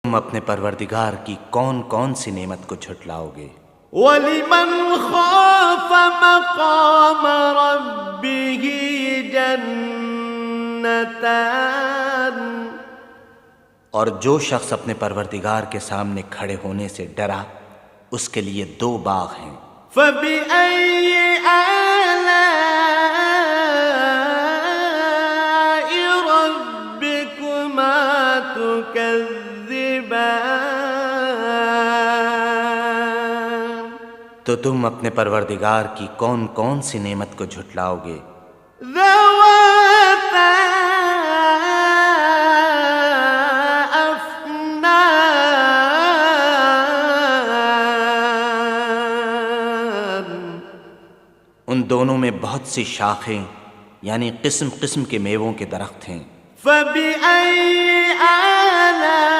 تم اپنے پروردگار کی کون کون سی نعمت کو جھٹلاؤ گے؟ وَلِمَنْ خَافَ مَقَامَ رَبِّهِ جَنَّتَانِ، اور جو شخص اپنے پروردگار کے سامنے کھڑے ہونے سے ڈرا اس کے لیے 2 باغ ہیں۔ فَبِأَيِّ آلَاءِ رَبِّكُمَا تُكَذِّبَانِ، تو تم اپنے پروردگار کی کون کون سی نعمت کو جھٹلاؤ گے؟ ذَوَاتَا أَفْنَانٍ، ان دونوں میں بہت سی شاخیں یعنی قسم قسم کے میووں کے درخت ہیں۔ فَبِأَيِّ آلَاءِ